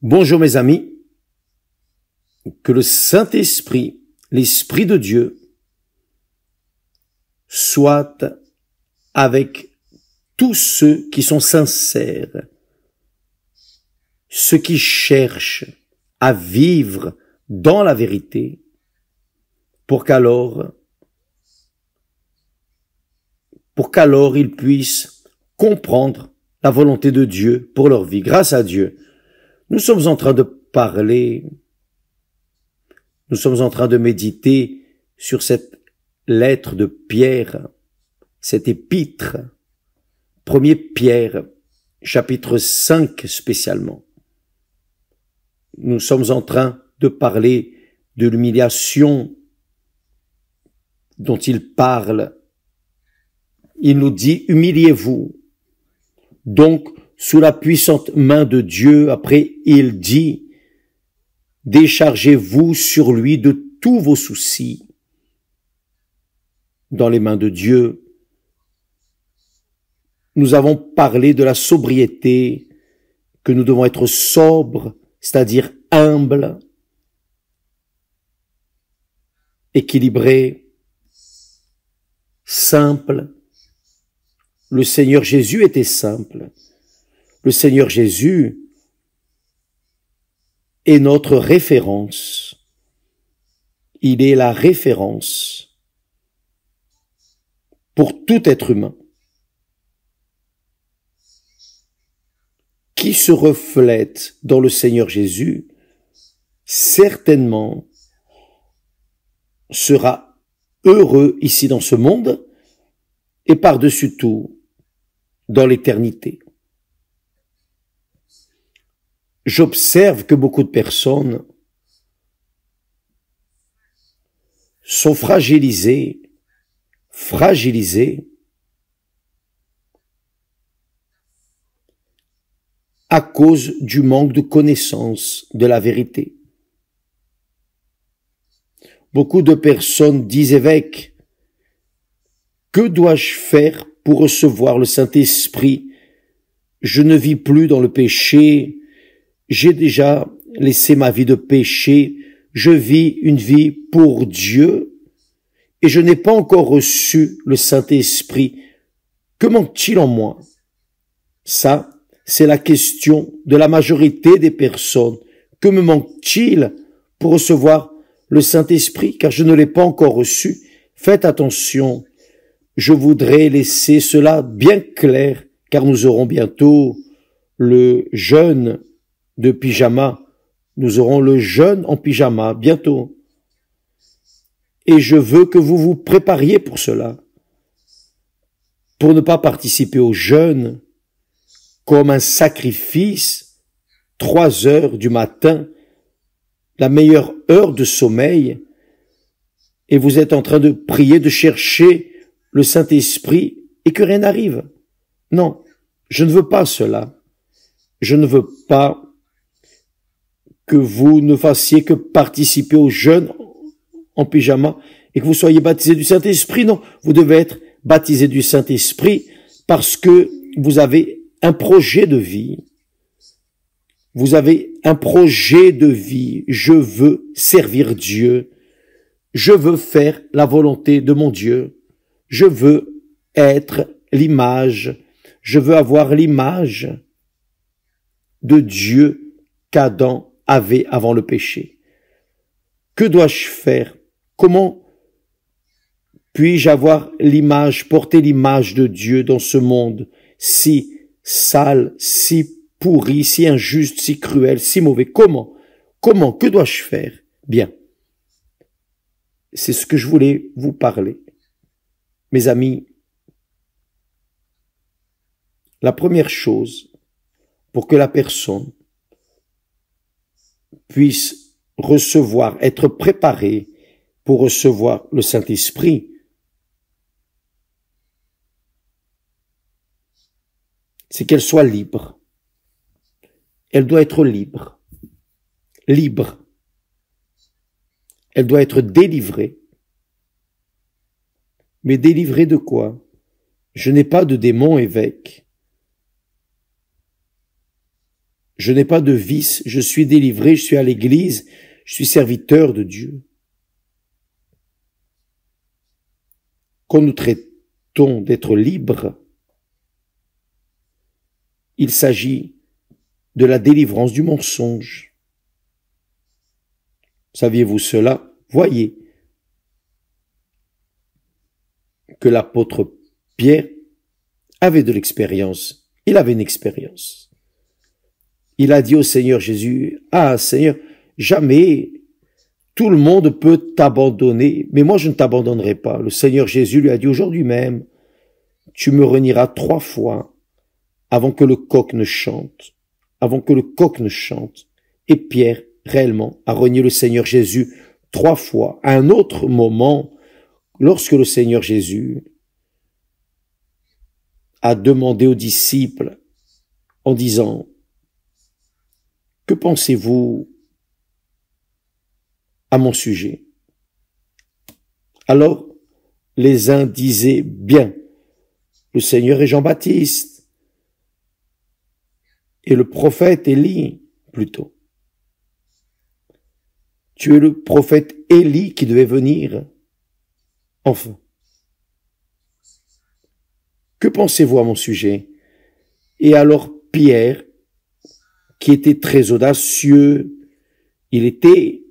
Bonjour mes amis, que le Saint-Esprit, l'Esprit de Dieu, soit avec tous ceux qui sont sincères, ceux qui cherchent à vivre dans la vérité, pour qu'alors ils puissent comprendre la volonté de Dieu pour leur vie. Grâce à Dieu, nous sommes en train de parler, nous sommes en train de méditer sur cette lettre de Pierre, cette épître, 1er Pierre, chapitre 5 spécialement. Nous sommes en train de parler de l'humiliation dont il parle. Il nous dit, humiliez-vous. Donc, sous la puissante main de Dieu, après, il dit, déchargez-vous sur lui de tous vos soucis. Dans les mains de Dieu, nous avons parlé de la sobriété, que nous devons être sobres, c'est-à-dire humbles, équilibrés, simples. Le Seigneur Jésus était simple. Le Seigneur Jésus est notre référence. Il est la référence pour tout être humain qui se reflète dans le Seigneur Jésus, certainement sera heureux ici dans ce monde et par-dessus tout dans l'éternité. J'observe que beaucoup de personnes sont fragilisées à cause du manque de connaissance de la vérité. Beaucoup de personnes disent, évêque, que dois-je faire pour recevoir le Saint-Esprit? Je ne vis plus dans le péché, j'ai déjà laissé ma vie de péché, je vis une vie pour Dieu et je n'ai pas encore reçu le Saint-Esprit. Que manque-t-il en moi? Ça, c'est la question de la majorité des personnes. Que me manque-t-il pour recevoir le Saint-Esprit? Car je ne l'ai pas encore reçu. Faites attention. Je voudrais laisser cela bien clair, car nous aurons bientôt le jeûne de pyjama. Nous aurons le jeûne en pyjama bientôt. Et je veux que vous vous prépariez pour cela. Pour ne pas participer au jeûne comme un sacrifice, 3 heures du matin, la meilleure heure de sommeil, et vous êtes en train de prier, de chercher le Saint-Esprit et que rien n'arrive. Non, je ne veux pas cela. Je ne veux pas que vous ne fassiez que participer au jeûne en pyjama et que vous soyez baptisés du Saint-Esprit. Non, vous devez être baptisés du Saint-Esprit parce que vous avez un projet de vie. Vous avez un projet de vie. Je veux servir Dieu. Je veux faire la volonté de mon Dieu. Je veux être l'image. Je veux avoir l'image de Dieu qu'Adam avait avant le péché. Que dois-je faire? Comment puis-je avoir l'image, porter l'image de Dieu dans ce monde si sale, si pourri, si injuste, si cruel, si mauvais? Comment? Que dois-je faire? Bien. C'est ce que je voulais vous parler. Mes amis, la première chose pour que la personne puisse recevoir, être préparée pour recevoir le Saint-Esprit, c'est qu'elle soit libre. Elle doit être libre. Libre. Elle doit être délivrée. Mais délivrée de quoi? Je n'ai pas de démon, évêque. Je n'ai pas de vice, je suis délivré, je suis à l'église, je suis serviteur de Dieu. Quand nous traitons d'être libres, il s'agit de la délivrance du mensonge. Saviez-vous cela? Voyez que l'apôtre Pierre avait de l'expérience. Il avait une expérience. Il a dit au Seigneur Jésus, « Ah, Seigneur, jamais tout le monde peut t'abandonner, mais moi je ne t'abandonnerai pas. » Le Seigneur Jésus lui a dit, « Aujourd'hui même, tu me renieras 3 fois avant que le coq ne chante. » Avant que le coq ne chante. Et Pierre, réellement, a renié le Seigneur Jésus 3 fois. À un autre moment, lorsque le Seigneur Jésus a demandé aux disciples en disant, « Que pensez-vous à mon sujet ?» Alors, les uns disaient, « Bien, le Seigneur est Jean-Baptiste, et le prophète Élie, plutôt. Tu es le prophète Élie qui devait venir. Enfin, que pensez-vous à mon sujet ?» Et alors Pierre, qui était très audacieux, il était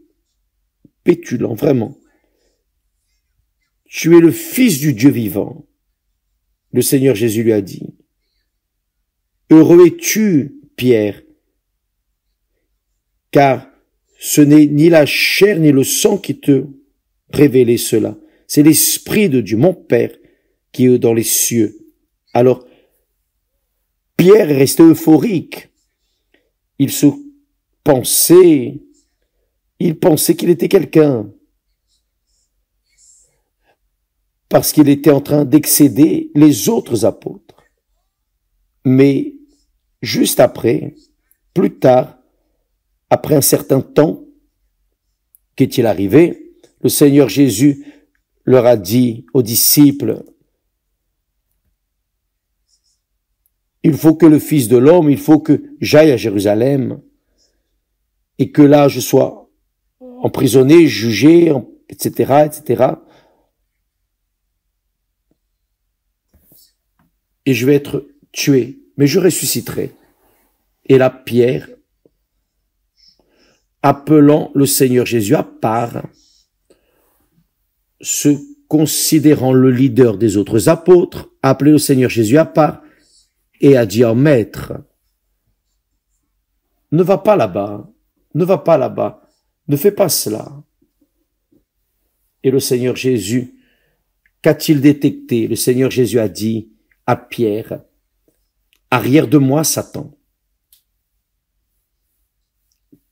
pétulant, vraiment. « Tu es le Fils du Dieu vivant. » Le Seigneur Jésus lui a dit, « Heureux es-tu, Pierre, car ce n'est ni la chair ni le sang qui te révélait cela. C'est l'Esprit de Dieu, mon Père, qui est dans les cieux. » Alors, Pierre est resté euphorique. Il pensait qu'il était quelqu'un. Parce qu'il était en train d'excéder les autres apôtres. Mais, juste après, plus tard, après un certain temps, qu'est-il arrivé? Le Seigneur Jésus leur a dit aux disciples, il faut que le Fils de l'homme, il faut que j'aille à Jérusalem et que là je sois emprisonné, jugé, etc., etc. Et je vais être tué, mais je ressusciterai. Et là, Pierre, appelant le Seigneur Jésus à part, se considérant le leader des autres apôtres, a appelé le Seigneur Jésus à part et a dit, « Maître, ne va pas là-bas, ne va pas là-bas, ne fais pas cela. » Et le Seigneur Jésus, qu'a-t-il détecté? Le Seigneur Jésus a dit à Pierre, « Arrière de moi, Satan,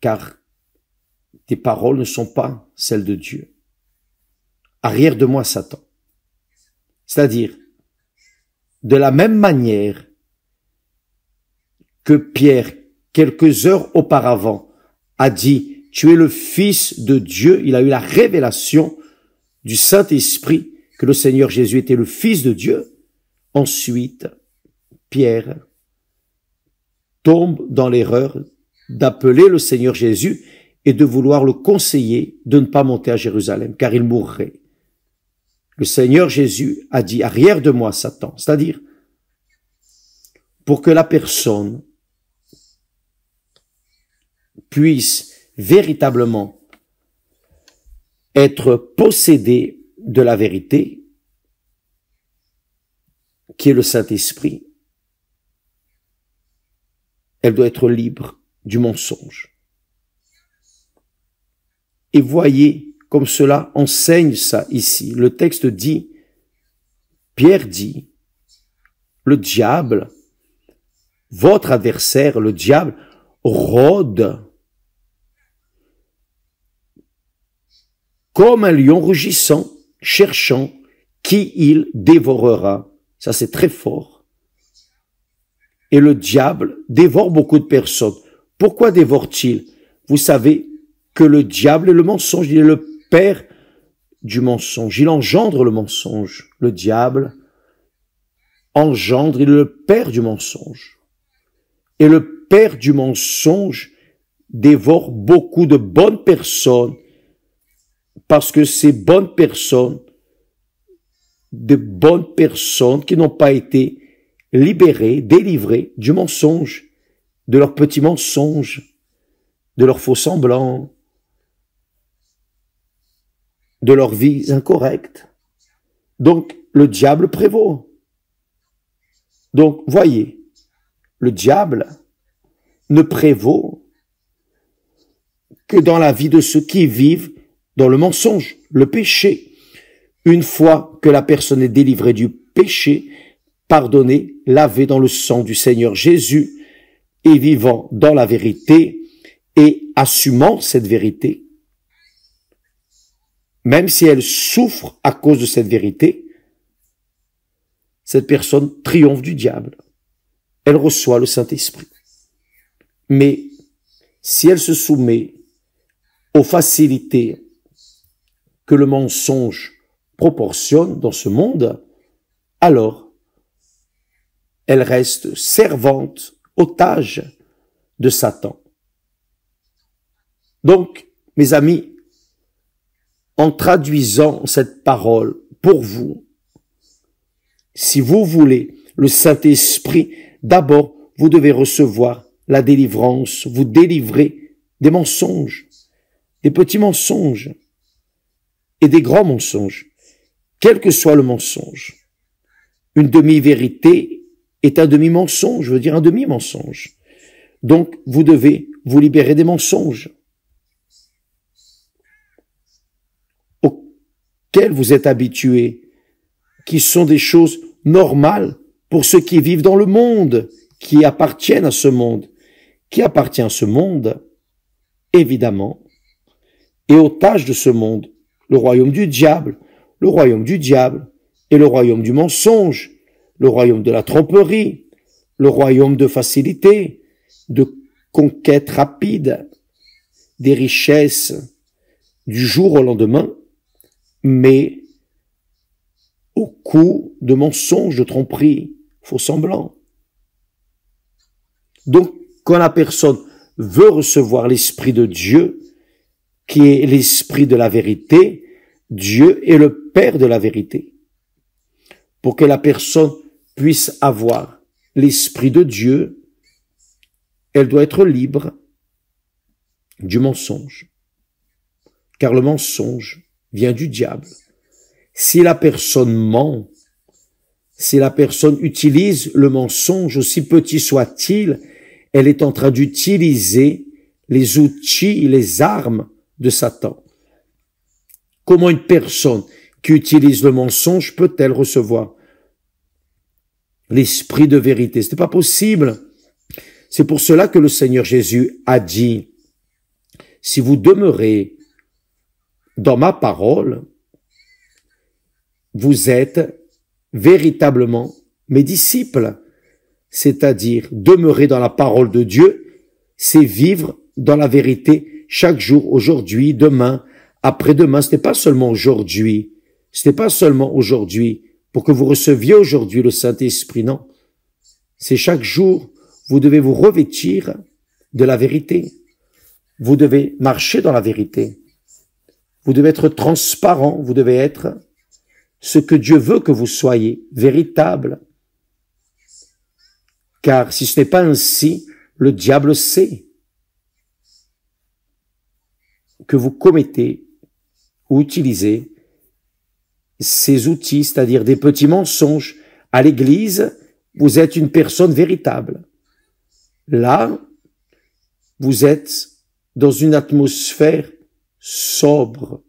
car tes paroles ne sont pas celles de Dieu. Arrière de moi, Satan. » C'est-à-dire, de la même manière que Pierre, quelques heures auparavant, a dit, « Tu es le Fils de Dieu », il a eu la révélation du Saint-Esprit que le Seigneur Jésus était le Fils de Dieu. Ensuite, Pierre tombe dans l'erreur d'appeler le Seigneur Jésus et de vouloir le conseiller de ne pas monter à Jérusalem, car il mourrait. Le Seigneur Jésus a dit, « Arrière de moi, Satan », c'est-à-dire, pour que la personne puisse véritablement être possédée de la vérité, qui est le Saint-Esprit, elle doit être libre du mensonge. Et voyez comme cela enseigne ça ici. Le texte dit, Pierre dit, le diable, votre adversaire, le diable, rôde comme un lion rugissant, cherchant qui il dévorera. Ça, c'est très fort. Et le diable dévore beaucoup de personnes. Pourquoi dévore-t-il? Vous savez que le diable est le mensonge, il est le père du mensonge. Il engendre le mensonge. Le diable engendre, il est le père du mensonge. Et le père du mensonge dévore beaucoup de bonnes personnes parce que ces bonnes personnes, de bonnes personnes qui n'ont pas été libérées, délivrées du mensonge, de leurs petits mensonges, de leurs faux semblants, de leur vie incorrecte. Donc, le diable prévaut. Donc, voyez, le diable ne prévaut que dans la vie de ceux qui vivent dans le mensonge, le péché. Une fois que la personne est délivrée du péché, pardonnée, lavée dans le sang du Seigneur Jésus, et vivant dans la vérité, et assumant cette vérité, même si elle souffre à cause de cette vérité, cette personne triomphe du diable. Elle reçoit le Saint-Esprit. Mais si elle se soumet aux facilités que le mensonge proportionne dans ce monde, alors elle reste servante, otage de Satan. Donc, mes amis, en traduisant cette parole pour vous, si vous voulez le Saint-Esprit, d'abord, vous devez recevoir la délivrance, vous délivrer des mensonges, des petits mensonges et des grands mensonges, quel que soit le mensonge. Une demi-vérité est un demi-mensonge, je veux dire un demi-mensonge. Donc, vous devez vous libérer des mensonges auxquels vous êtes habitués, qui sont des choses normales pour ceux qui vivent dans le monde, qui appartiennent à ce monde. Qui appartient à ce monde, évidemment, est otage de ce monde, le royaume du diable et le royaume du mensonge, le royaume de la tromperie, le royaume de facilité, de conquête rapide, des richesses du jour au lendemain, mais au coup de mensonges, de tromperie, faux semblants. Donc, quand la personne veut recevoir l'Esprit de Dieu, qui est l'Esprit de la vérité, Dieu est le Père de la vérité. Pour que la personne puisse avoir l'Esprit de Dieu, elle doit être libre du mensonge. Car le mensonge vient du diable. Si la personne ment, si la personne utilise le mensonge, aussi petit soit-il, elle est en train d'utiliser les outils, les armes de Satan. Comment une personne qui utilise le mensonge peut-elle recevoir l'esprit de vérité? Ce n'est pas possible. C'est pour cela que le Seigneur Jésus a dit, si vous demeurez dans ma parole, vous êtes véritablement mes disciples. C'est-à-dire, demeurer dans la parole de Dieu, c'est vivre dans la vérité chaque jour, aujourd'hui, demain, après-demain. Ce n'est pas seulement aujourd'hui. Ce n'est pas seulement aujourd'hui pour que vous receviez aujourd'hui le Saint-Esprit, non. C'est chaque jour, vous devez vous revêtir de la vérité. Vous devez marcher dans la vérité. Vous devez être transparent, vous devez être ce que Dieu veut que vous soyez, véritable. Car si ce n'est pas ainsi, le diable sait que vous commettez ou utilisez ces outils, c'est-à-dire des petits mensonges. À l'église, vous êtes une personne véritable. Là, vous êtes dans une atmosphère sobre,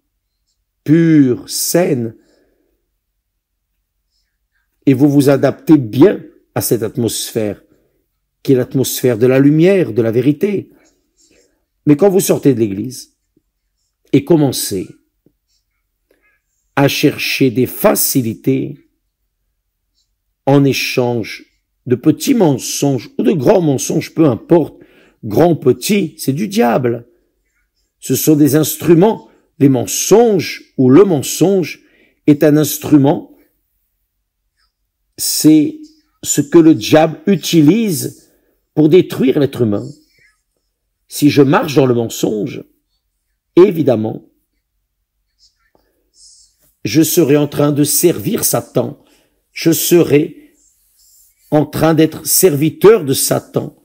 pure, saine, et vous vous adaptez bien à cette atmosphère, qui est l'atmosphère de la lumière, de la vérité. Mais quand vous sortez de l'église et commencez à chercher des facilités en échange de petits mensonges ou de grands mensonges, peu importe, grand, petit, c'est du diable. Ce sont des instruments, les mensonges ou le mensonge est un instrument, c'est ce que le diable utilise pour détruire l'être humain. Si je marche dans le mensonge, évidemment, je serai en train de servir Satan. Je serai en train d'être serviteur de Satan.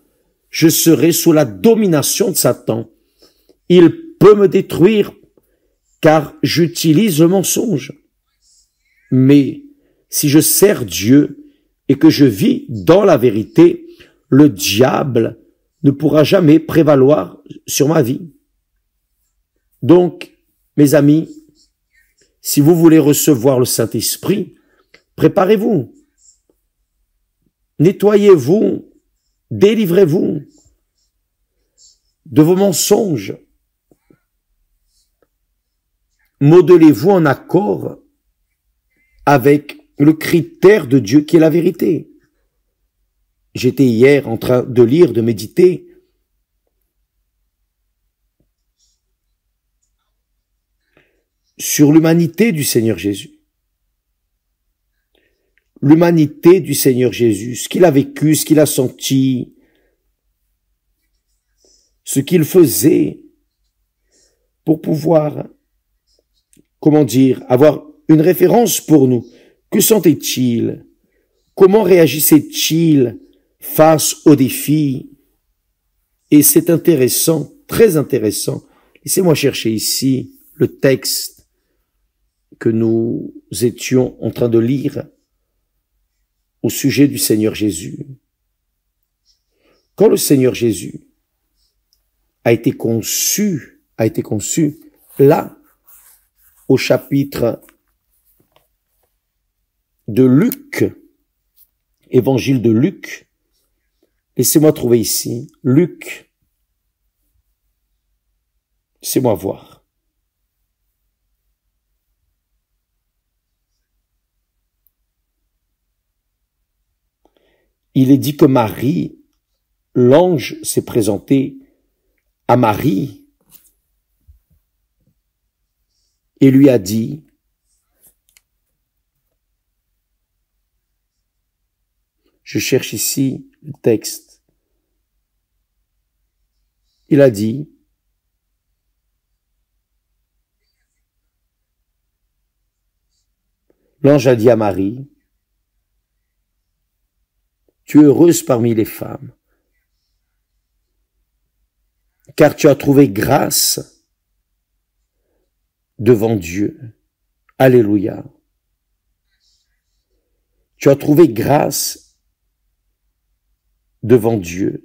Je serai sous la domination de Satan. Il peut me détruire car j'utilise le mensonge. Mais si je sers Dieu et que je vis dans la vérité, le diable ne pourra jamais prévaloir sur ma vie. Donc, mes amis, si vous voulez recevoir le Saint-Esprit, préparez-vous, nettoyez-vous, délivrez-vous de vos mensonges, modelez-vous en accord avec le critère de Dieu qui est la vérité. J'étais hier en train de lire, de méditer sur l'humanité du Seigneur Jésus. L'humanité du Seigneur Jésus, ce qu'il a vécu, ce qu'il a senti, ce qu'il faisait pour pouvoir, avoir une référence pour nous. Que sentait-il? Comment réagissait-il face aux défis? Et c'est intéressant, très intéressant. Laissez-moi chercher ici le texte que nous étions en train de lire au sujet du Seigneur Jésus. Quand le Seigneur Jésus a été conçu là, au chapitre de Luc, évangile de Luc, laissez-moi trouver ici, Luc, laissez-moi voir. Il est dit que Marie, l'ange s'est présenté à Marie et lui a dit, je cherche ici le texte, il a dit, l'ange a dit à Marie, tu es heureuse parmi les femmes, car tu as trouvé grâce devant Dieu. Alléluia. Tu as trouvé grâce devant Dieu.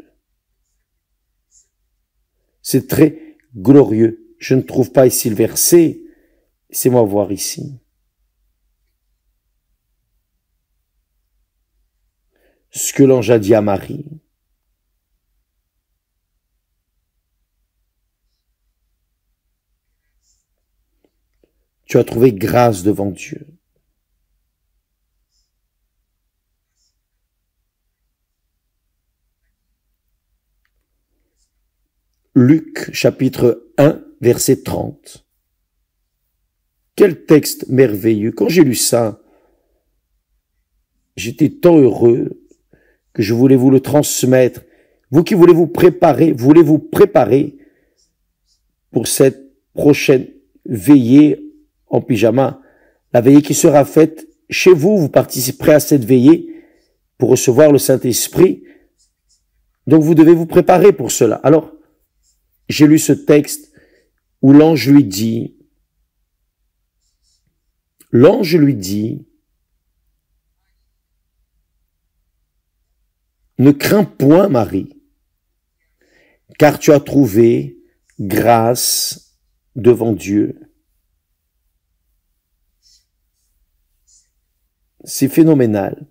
C'est très glorieux. Je ne trouve pas ici le verset. Laissez-moi voir ici. Ce que l'ange a dit à Marie. Tu as trouvé grâce devant Dieu. Luc, chapitre 1, verset 30. Quel texte merveilleux. Quand j'ai lu ça, j'étais tant heureux que je voulais vous le transmettre. Vous qui voulez vous préparer pour cette prochaine veillée en pyjama, la veillée qui sera faite chez vous, vous participerez à cette veillée pour recevoir le Saint-Esprit. Donc vous devez vous préparer pour cela. Alors, j'ai lu ce texte où l'ange lui dit, ne crains point, Marie, car tu as trouvé grâce devant Dieu. C'est phénoménal.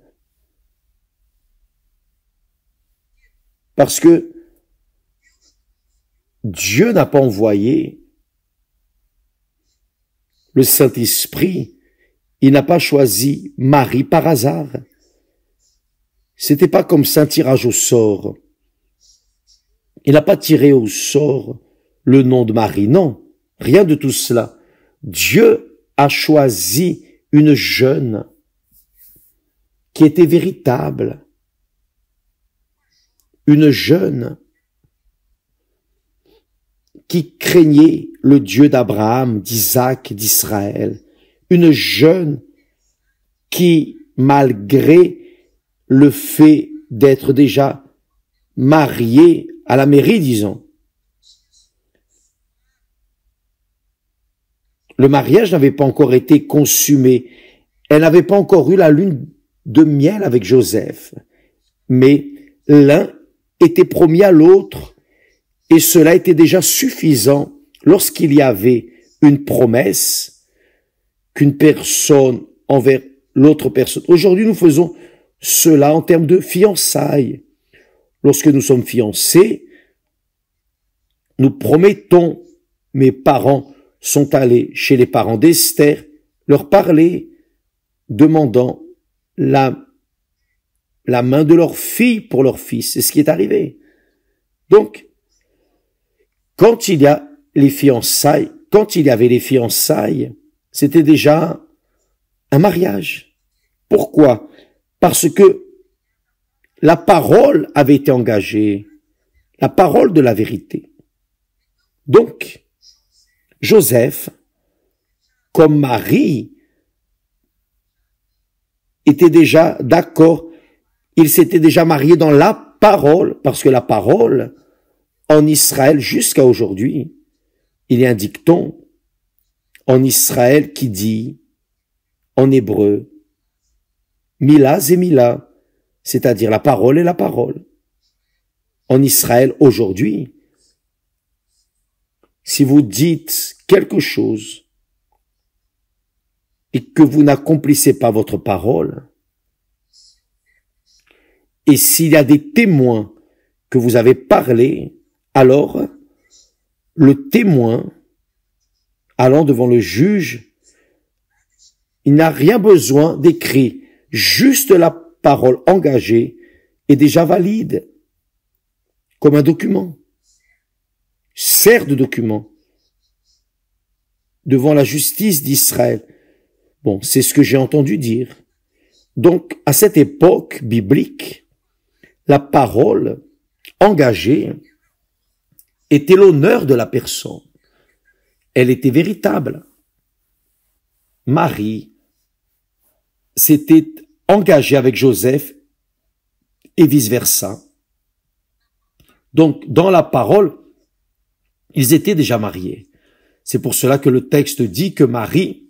Parce que Dieu n'a pas envoyé le Saint-Esprit. Il n'a pas choisi Marie par hasard. C'était pas comme ça un tirage au sort. Il n'a pas tiré au sort le nom de Marie. Non, rien de tout cela. Dieu a choisi une jeune qui était véritable, une jeune qui craignait le Dieu d'Abraham, d'Isaac, d'Israël. Une jeune qui, malgré le fait d'être déjà mariée à la mairie, disons, le mariage n'avait pas encore été consumé. Elle n'avait pas encore eu la lune de miel avec Joseph. Mais l'un était promis à l'autre, et cela était déjà suffisant lorsqu'il y avait une promesse qu'une personne envers l'autre personne. Aujourd'hui, nous faisons cela en termes de fiançailles. Lorsque nous sommes fiancés, nous promettons, mes parents sont allés chez les parents d'Esther, leur parler, demandant la main de leur fille pour leur fils. C'est ce qui est arrivé. Donc, quand il y avait les fiançailles, c'était déjà un mariage. Pourquoi? Parce que la parole avait été engagée, la parole de la vérité. Donc, Joseph, comme Marie, était déjà d'accord, il s'était déjà marié dans la parole, parce que la parole, en Israël jusqu'à aujourd'hui, il y a un dicton en Israël qui dit, en hébreu, Mila c'est Mila, c'est-à-dire la parole est la parole. En Israël aujourd'hui, si vous dites quelque chose et que vous n'accomplissez pas votre parole, et s'il y a des témoins que vous avez parlé, alors le témoin, allant devant le juge, il n'a rien besoin d'écrit, juste la parole engagée est déjà valide, comme un document, sert de document devant la justice d'Israël. Bon, c'est ce que j'ai entendu dire. Donc, à cette époque biblique, la parole engagée était l'honneur de la personne. Elle était véritable. Marie s'était engagée avec Joseph et vice-versa. Donc, dans la parole, ils étaient déjà mariés. C'est pour cela que le texte dit que Marie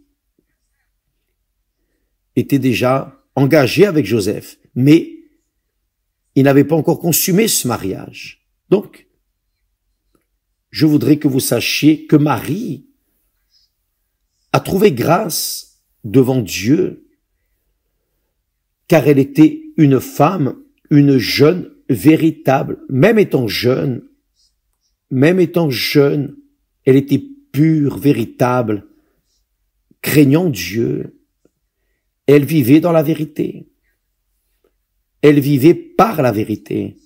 était déjà engagée avec Joseph, mais il n'avait pas encore consumé ce mariage. Donc, je voudrais que vous sachiez que Marie a trouvé grâce devant Dieu, car elle était une femme, une jeune véritable, même étant jeune, elle était pure, véritable, craignant Dieu. Elle vivait dans la vérité. Elle vivait par la vérité.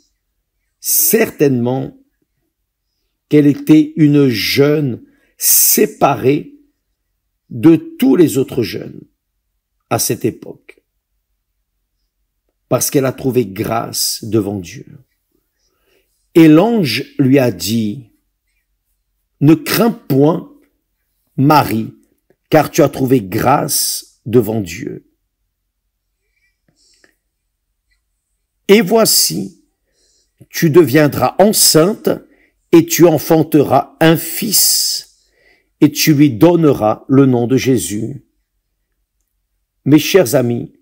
Certainement qu'elle était une jeune séparée de tous les autres jeunes à cette époque, parce qu'elle a trouvé grâce devant Dieu. Et l'ange lui a dit, « Ne crains point, Marie, car tu as trouvé grâce devant Dieu. Et voici, tu deviendras enceinte et tu enfanteras un fils et tu lui donneras le nom de Jésus. » Mes chers amis,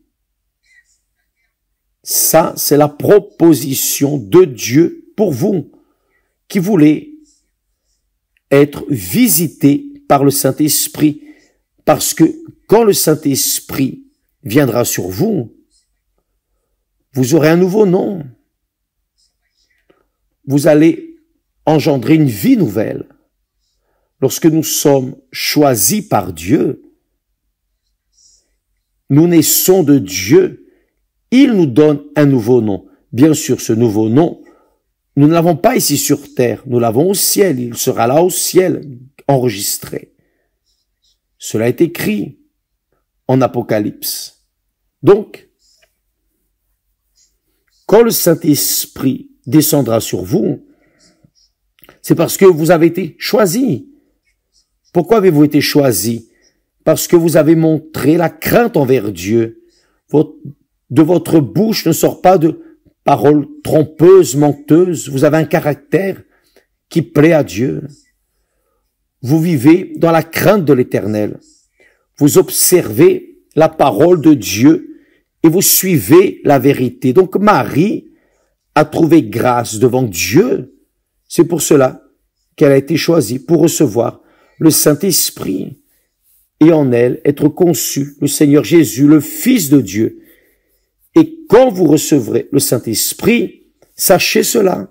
ça, c'est la proposition de Dieu pour vous, qui voulez être visité par le Saint-Esprit, parce que quand le Saint-Esprit viendra sur vous, vous aurez un nouveau nom. Vous allez engendrer une vie nouvelle. Lorsque nous sommes choisis par Dieu, nous naissons de Dieu. Il nous donne un nouveau nom. Bien sûr, ce nouveau nom, nous ne l'avons pas ici sur terre, nous l'avons au ciel. Il sera là au ciel, enregistré. Cela est écrit en Apocalypse. Donc, quand le Saint-Esprit descendra sur vous. C'est parce que vous avez été choisis. Pourquoi avez-vous été choisis? Parce que vous avez montré la crainte envers Dieu. De votre bouche ne sort pas de paroles trompeuses, menteuses. Vous avez un caractère qui plaît à Dieu. Vous vivez dans la crainte de l'Éternel. Vous observez la parole de Dieu et vous suivez la vérité. Donc Marie a trouvé grâce devant Dieu. C'est pour cela qu'elle a été choisie pour recevoir le Saint-Esprit et en elle être conçu le Seigneur Jésus, le Fils de Dieu. Et quand vous recevrez le Saint-Esprit, sachez cela.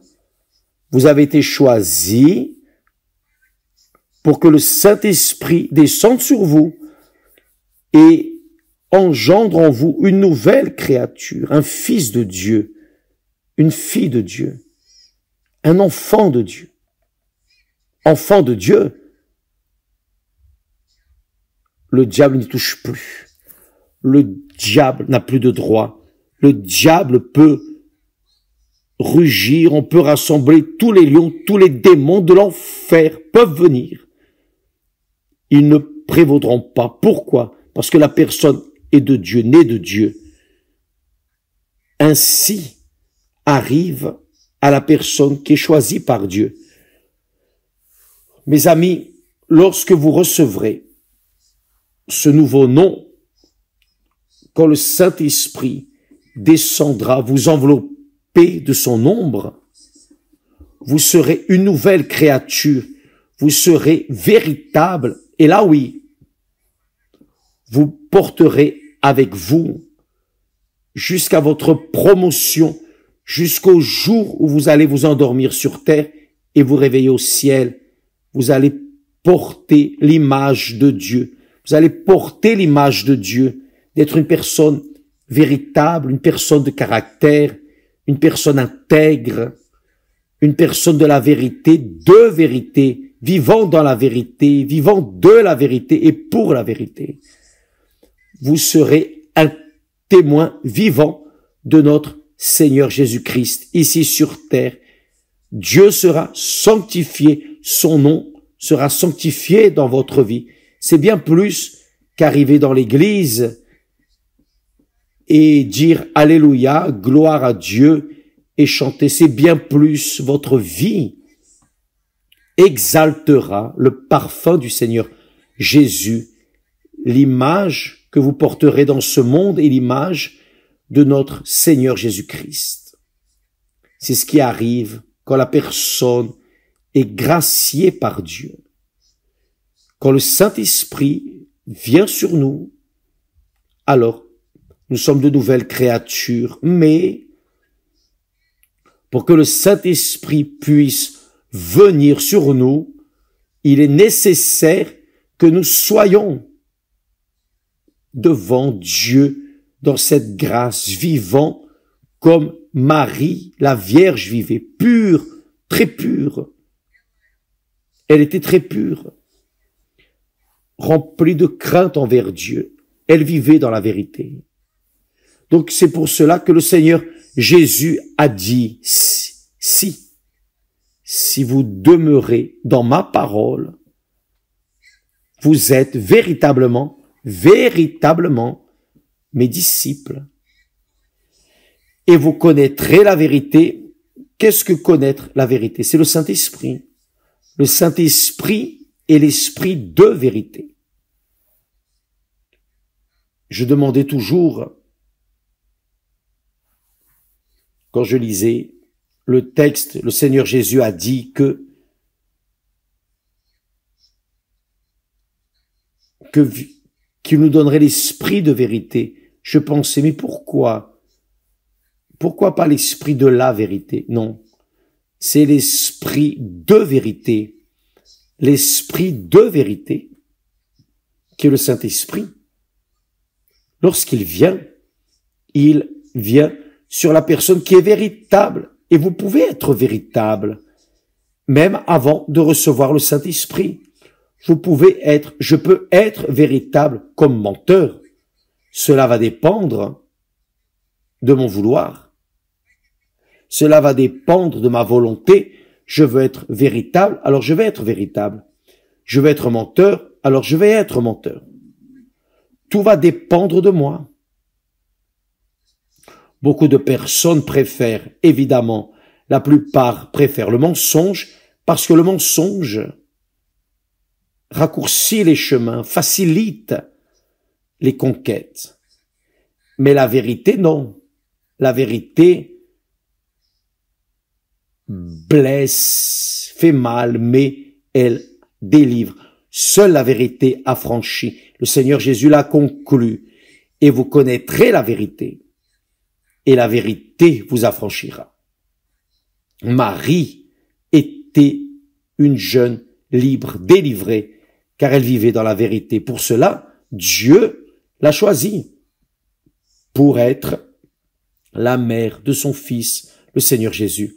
Vous avez été choisis pour que le Saint-Esprit descende sur vous et engendre en vous une nouvelle créature, un fils de Dieu, une fille de Dieu, un enfant de Dieu. Enfant de Dieu, le diable n'y touche plus. Le diable n'a plus de droit. Le diable peut rugir, on peut rassembler tous les lions, tous les démons de l'enfer peuvent venir. Ils ne prévaudront pas. Pourquoi? Parce que la personne est de Dieu, née de Dieu. Ainsi arrive à la personne qui est choisie par Dieu. Mes amis, lorsque vous recevrez ce nouveau nom, quand le Saint-Esprit descendra, vous envelopper de son ombre, vous serez une nouvelle créature, vous serez véritable, et là oui, vous porterez avec vous jusqu'à votre promotion, jusqu'au jour où vous allez vous endormir sur terre et vous réveiller au ciel. Vous allez porter l'image de Dieu. Vous allez porter l'image de Dieu, d'être une personne véritable, une personne de caractère, une personne intègre, une personne de la vérité, de vérité, vivant dans la vérité, vivant de la vérité et pour la vérité. Vous serez un témoin vivant de notre Seigneur Jésus-Christ ici sur terre. Dieu sera sanctifié, son nom sera sanctifié dans votre vie. C'est bien plus qu'arriver dans l'église et dire Alléluia, gloire à Dieu et chanter. C'est bien plus, votre vie exaltera le parfum du Seigneur Jésus, l'image que vous porterez dans ce monde et l'image de notre Seigneur Jésus-Christ. C'est ce qui arrive quand la personne est graciée par Dieu. Quand le Saint-Esprit vient sur nous, alors nous sommes de nouvelles créatures, mais pour que le Saint-Esprit puisse venir sur nous, il est nécessaire que nous soyons devant Dieu dans cette grâce, vivant comme Marie, la Vierge vivait, pure, très pure. Elle était très pure, remplie de crainte envers Dieu. Elle vivait dans la vérité. Donc c'est pour cela que le Seigneur Jésus a dit, si vous demeurez dans ma parole, vous êtes véritablement mes disciples. Et vous connaîtrez la vérité. Qu'est-ce que connaître la vérité? C'est le Saint-Esprit. Le Saint-Esprit est l'esprit de vérité. Je demandais toujours, quand je lisais le texte, le Seigneur Jésus a dit qu'il nous donnerait l'esprit de vérité. Je pensais, mais pourquoi? Pourquoi pas l'esprit de la vérité? Non, c'est l'esprit de vérité. L'esprit de vérité, qui est le Saint-Esprit. Lorsqu'il vient sur la personne qui est véritable. Et vous pouvez être véritable, même avant de recevoir le Saint-Esprit. Je peux être véritable comme menteur. Cela va dépendre de mon vouloir. Cela va dépendre de ma volonté. Je veux être véritable, alors je vais être véritable. Je veux être menteur, alors je vais être menteur. Tout va dépendre de moi. Beaucoup de personnes préfèrent, évidemment, la plupart préfèrent le mensonge parce que le mensonge raccourcit les chemins, facilite les conquêtes. Mais la vérité, non. La vérité blesse, fait mal, mais elle délivre. Seule la vérité affranchit. Le Seigneur Jésus l'a conclu. Et vous connaîtrez la vérité. Et la vérité vous affranchira. Marie était une jeune libre, délivrée, car elle vivait dans la vérité. Pour cela, Dieu l'a choisie pour être la mère de son Fils, le Seigneur Jésus.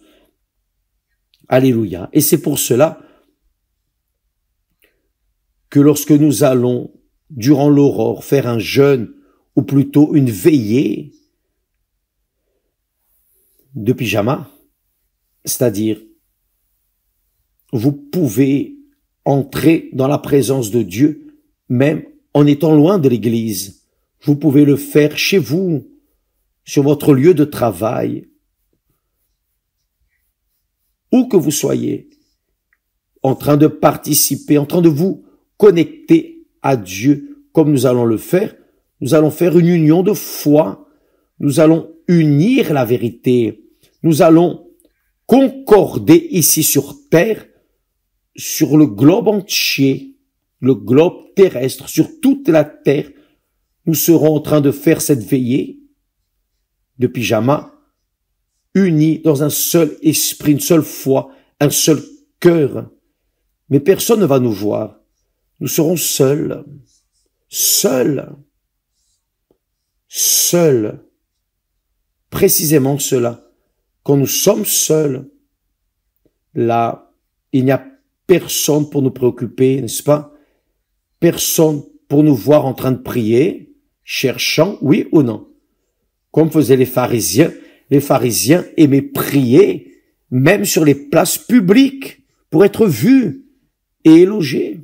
Alléluia. Et c'est pour cela que lorsque nous allons, durant l'aurore, faire un jeûne, ou plutôt une veillée de pyjama, c'est-à-dire, vous pouvez entrer dans la présence de Dieu, même en étant loin de l'église. Vous pouvez le faire chez vous, sur votre lieu de travail, où que vous soyez, en train de participer, en train de vous connecter à Dieu, comme nous allons le faire. Nous allons faire une union de foi. Nous allons unir la vérité. Nous allons concorder ici sur terre, sur le globe entier, le globe terrestre, sur toute la terre. Nous serons en train de faire cette veillée de pyjama, unis dans un seul esprit, une seule foi, un seul cœur. Mais personne ne va nous voir. Nous serons seuls, seuls, seuls. Précisément cela. Quand nous sommes seuls, là, il n'y a personne pour nous préoccuper, n'est-ce pas? Personne pour nous voir en train de prier, cherchant, oui ou non. Comme faisaient les pharisiens aimaient prier, même sur les places publiques, pour être vus et élogés.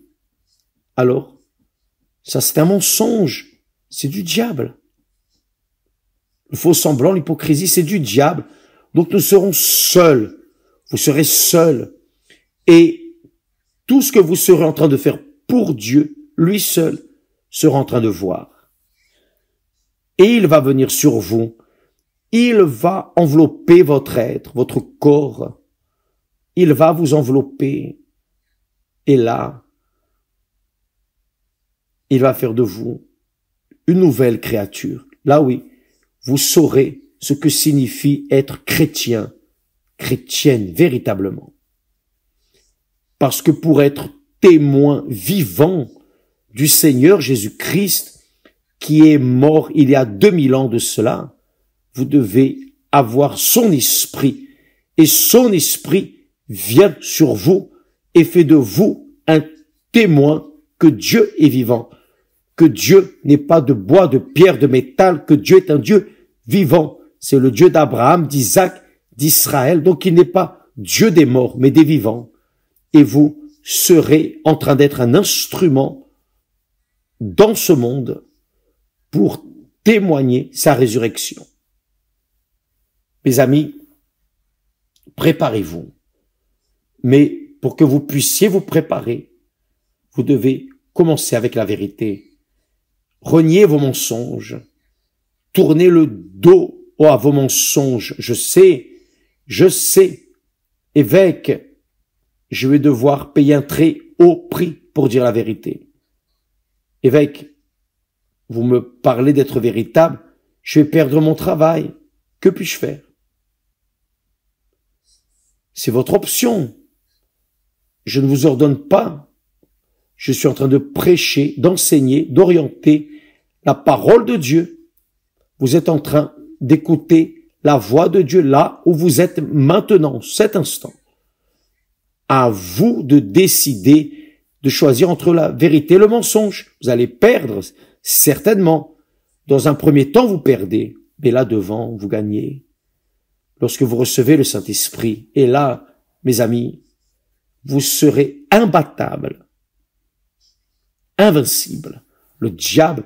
Alors, ça c'est un mensonge, c'est du diable. Le faux semblant, l'hypocrisie, c'est du diable. Donc nous serons seuls, vous serez seuls. Et tout ce que vous serez en train de faire pour Dieu, lui seul, sera en train de voir. Et il va venir sur vous, il va envelopper votre être, votre corps, il va vous envelopper. Et là, il va faire de vous une nouvelle créature. Là oui, vous saurez ce que signifie être chrétien, chrétienne véritablement. Parce que pour être témoin vivant du Seigneur Jésus-Christ, qui est mort il y a 2000 ans de cela, vous devez avoir son esprit. Et son esprit vient sur vous et fait de vous un témoin que Dieu est vivant, que Dieu n'est pas de bois, de pierre, de métal, que Dieu est un Dieu vivant. C'est le Dieu d'Abraham, d'Isaac, d'Israël. Donc il n'est pas Dieu des morts, mais des vivants. Et vous serez en train d'être un instrument dans ce monde pour témoigner sa résurrection. Mes amis, préparez-vous. Mais pour que vous puissiez vous préparer, vous devez commencer avec la vérité. Reniez vos mensonges. Tournez le dos à vos mensonges. Je sais, évêque, je vais devoir payer un très haut prix pour dire la vérité. Évêque, vous me parlez d'être véritable, je vais perdre mon travail. Que puis-je faire? C'est votre option. Je ne vous ordonne pas. Je suis en train de prêcher, d'enseigner, d'orienter la parole de Dieu. Vous êtes en train d'écouter la voix de Dieu là où vous êtes maintenant, cet instant. À vous de décider, de choisir entre la vérité et le mensonge. Vous allez perdre, certainement. Dans un premier temps, vous perdez, mais là devant, vous gagnez. lorsque vous recevez le Saint-Esprit. Et là, mes amis, vous serez imbattables, invincibles. Le diable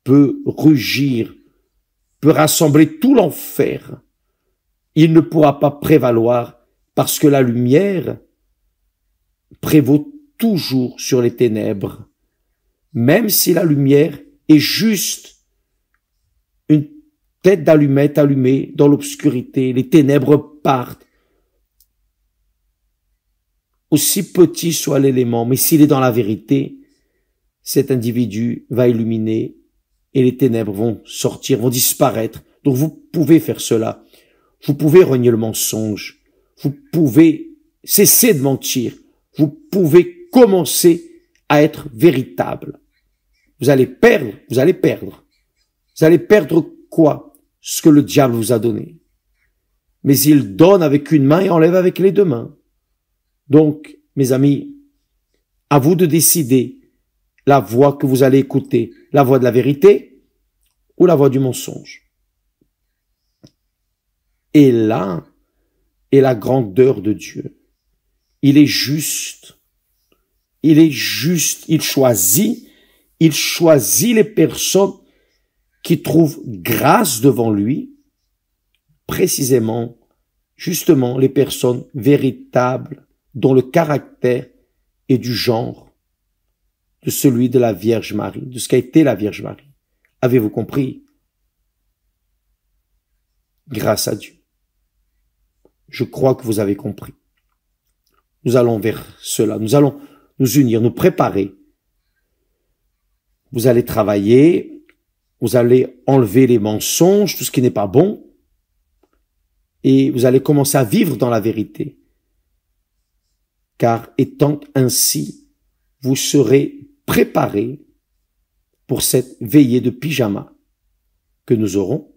peut rugir, peut rassembler tout l'enfer. Il ne pourra pas prévaloir parce que la lumière prévaut toujours sur les ténèbres. Même si la lumière est juste une tête d'allumette allumée dans l'obscurité, les ténèbres partent. Aussi petit soit l'élément, mais s'il est dans la vérité, cet individu va illuminer et les ténèbres vont sortir, vont disparaître. Donc vous pouvez faire cela. Vous pouvez renier le mensonge. Vous pouvez cesser de mentir. Vous pouvez commencer à être véritable. Vous allez perdre. Vous allez perdre quoi? Ce que le diable vous a donné. Mais il donne avec une main et enlève avec les deux mains. Donc, mes amis, à vous de décider la voix que vous allez écouter, la voix de la vérité ou la voix du mensonge. Et là est la grandeur de Dieu. Il est juste. Il choisit les personnes qui trouvent grâce devant lui, précisément, justement, les personnes véritables, dont le caractère est du genre de celui de la Vierge Marie, de ce qu'a été la Vierge Marie. Avez-vous compris? Grâce à Dieu. Je crois que vous avez compris. Nous allons vers cela. Nous allons nous unir, nous préparer. Vous allez travailler, vous allez enlever les mensonges, tout ce qui n'est pas bon, et vous allez commencer à vivre dans la vérité. Car étant ainsi, vous serez préparés pour cette veillée de pyjama que nous aurons.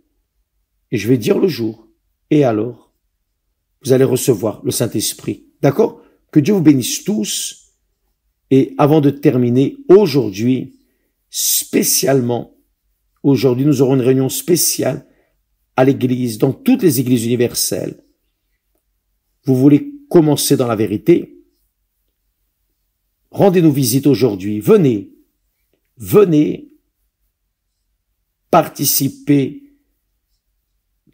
Et je vais dire le jour. Et alors, vous allez recevoir le Saint-Esprit. D'accord? Que Dieu vous bénisse tous. Et avant de terminer, aujourd'hui, spécialement, aujourd'hui, nous aurons une réunion spéciale à l'église, dans toutes les églises universelles. Vous voulez commencer dans la vérité? Rendez-nous visite aujourd'hui. Venez participer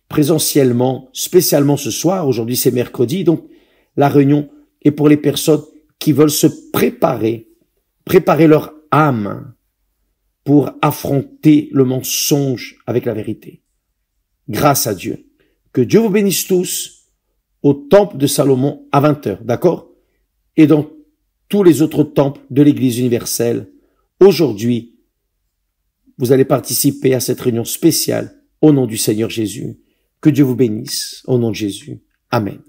présentiellement, spécialement ce soir. Aujourd'hui, c'est mercredi, donc la réunion est pour les personnes qui veulent se préparer leur âme pour affronter le mensonge avec la vérité. Grâce à Dieu. Que Dieu vous bénisse tous au temple de Salomon à 20h, d'accord? Et dans tous les autres temples de l'Église universelle. Aujourd'hui, vous allez participer à cette réunion spéciale au nom du Seigneur Jésus. Que Dieu vous bénisse au nom de Jésus. Amen.